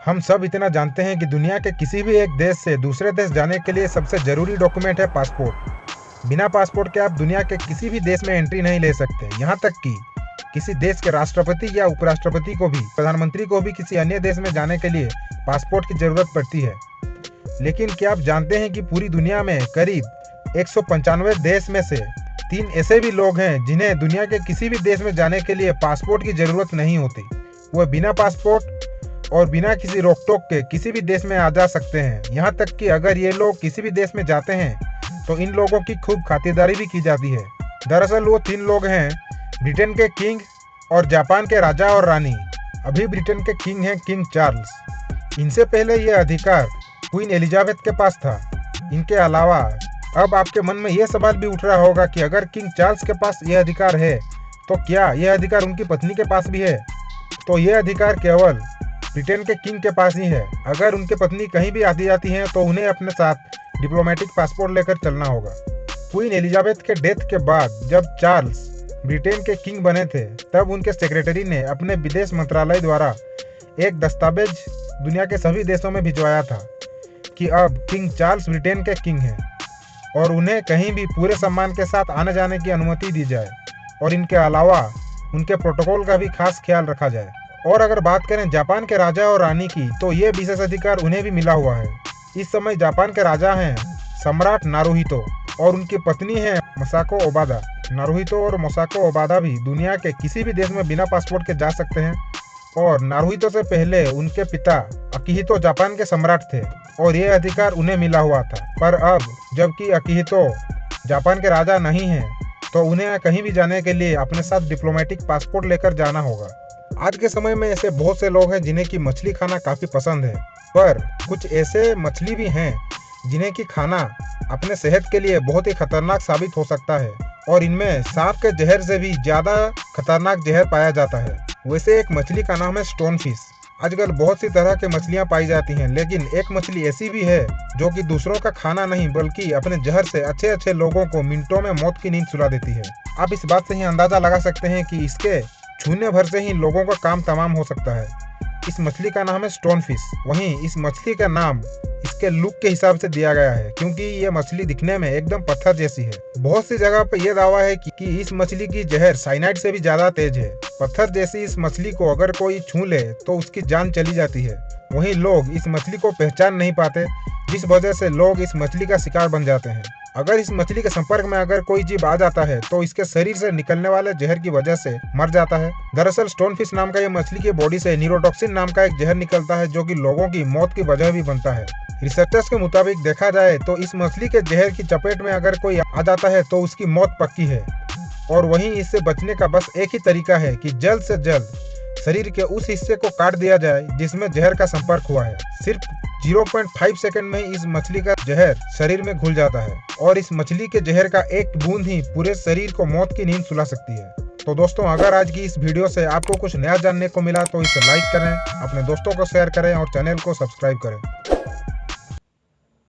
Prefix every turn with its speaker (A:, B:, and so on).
A: हम सब इतना जानते हैं कि दुनिया के किसी भी एक देश से दूसरे देश जाने के लिए सबसे ज़रूरी डॉक्यूमेंट है पासपोर्ट। बिना पासपोर्ट के आप दुनिया के किसी भी देश में एंट्री नहीं ले सकते। यहाँ तक कि किसी देश के राष्ट्रपति या उपराष्ट्रपति को भी, प्रधानमंत्री को भी किसी अन्य देश में जाने के लिए पासपोर्ट की ज़रूरत पड़ती है। लेकिन क्या आप जानते हैं कि पूरी दुनिया में करीब 195 देश में से 3 ऐसे भी लोग हैं जिन्हें दुनिया के किसी भी देश में जाने के लिए पासपोर्ट की ज़रूरत नहीं होती। वह बिना पासपोर्ट और बिना किसी रोक टोक के किसी भी देश में आ जा सकते हैं। यहाँ तक कि अगर ये लोग किसी भी देश में जाते हैं तो इन लोगों की खूब खातिरदारी भी की जाती है। दरअसल वो 3 लोग हैं, ब्रिटेन के किंग और जापान के राजा और रानी। अभी ब्रिटेन के किंग हैं किंग चार्ल्स। इनसे पहले ये अधिकार क्वीन एलिजाबेथ के पास था। इनके अलावा अब आपके मन में ये सवाल भी उठ रहा होगा कि अगर किंग चार्ल्स के पास ये अधिकार है तो क्या यह अधिकार उनकी पत्नी के पास भी है? तो ये अधिकार केवल ब्रिटेन के किंग के पास ही है। अगर उनकी पत्नी कहीं भी आती जाती हैं तो उन्हें अपने साथ डिप्लोमेटिक पासपोर्ट लेकर चलना होगा। क्वीन एलिजाबेथ के डेथ के बाद जब चार्ल्स ब्रिटेन के किंग बने थे तब उनके सेक्रेटरी ने अपने विदेश मंत्रालय द्वारा एक दस्तावेज दुनिया के सभी देशों में भिजवाया था कि अब किंग चार्ल्स ब्रिटेन के किंग हैं और उन्हें कहीं भी पूरे सम्मान के साथ आने जाने की अनुमति दी जाए और इनके अलावा उनके प्रोटोकॉल का भी खास ख्याल रखा जाए। और अगर बात करें जापान के राजा और रानी की तो ये विशेष अधिकार उन्हें भी मिला हुआ है। इस समय जापान के राजा हैं सम्राट नारुहितो और उनकी पत्नी है मसाको ओबादा। नारुहितो और मसाको ओबादा भी दुनिया के किसी भी देश में बिना पासपोर्ट के जा सकते हैं। और नारुहितो से पहले उनके पिता अकिहितो जापान के सम्राट थे और ये अधिकार उन्हें मिला हुआ था। पर अब जबकि अकिहितो जापान के राजा नहीं हैं तो उन्हें कहीं भी जाने के लिए अपने साथ डिप्लोमेटिक पासपोर्ट लेकर जाना होगा। आज के समय में ऐसे बहुत से लोग हैं जिन्हें की मछली खाना काफ़ी पसंद है, पर कुछ ऐसे मछली भी हैं जिन्हें की खाना अपने सेहत के लिए बहुत ही खतरनाक साबित हो सकता है और इनमें सांप के जहर से भी ज़्यादा खतरनाक जहर पाया जाता है। वैसे एक मछली का नाम है स्टोन फिश। आजकल बहुत सी तरह की मछलियाँ पाई जाती हैं, लेकिन एक मछली ऐसी भी है जो कि दूसरों का खाना नहीं बल्कि अपने जहर से अच्छे अच्छे लोगों को मिनटों में मौत की नींद सुला देती है। आप इस बात से ही अंदाज़ा लगा सकते हैं कि इसके छूने भर से ही लोगों का काम तमाम हो सकता है। इस मछली का नाम है स्टोन फिश। वहीं इस मछली का नाम इसके लुक के हिसाब से दिया गया है क्योंकि ये मछली दिखने में एकदम पत्थर जैसी है। बहुत सी जगह पर यह दावा है कि इस मछली की जहर साइनाइड से भी ज्यादा तेज है। पत्थर जैसी इस मछली को अगर कोई छू ले तो उसकी जान चली जाती है। वहीं लोग इस मछली को पहचान नहीं पाते, जिस वजह से लोग इस मछली का शिकार बन जाते हैं। अगर इस मछली के संपर्क में अगर कोई जीव आ जाता है तो इसके शरीर से निकलने वाले जहर की वजह से मर जाता है। दरअसल स्टोन फिश नाम का ये मछली की बॉडी से न्यूरोटॉक्सिन नाम का एक जहर निकलता है जो कि लोगों की मौत की वजह भी बनता है। रिसर्चर्स के मुताबिक देखा जाए तो इस मछली के जहर की चपेट में अगर कोई आ जाता है तो उसकी मौत पक्की है। और वहीं इससे बचने का बस एक ही तरीका है कि जल्द से जल्द शरीर के उस हिस्से को काट दिया जाए जिसमें जहर का संपर्क हुआ है। सिर्फ 0.5 सेकंड में इस मछली का जहर शरीर में घुल जाता है और इस मछली के जहर का एक बूंद ही पूरे शरीर को मौत की नींद सुला सकती है। तो दोस्तों, अगर आज की इस वीडियो से आपको कुछ नया जानने को मिला तो इसे लाइक करें, अपने दोस्तों को शेयर करें और चैनल को सब्सक्राइब करें।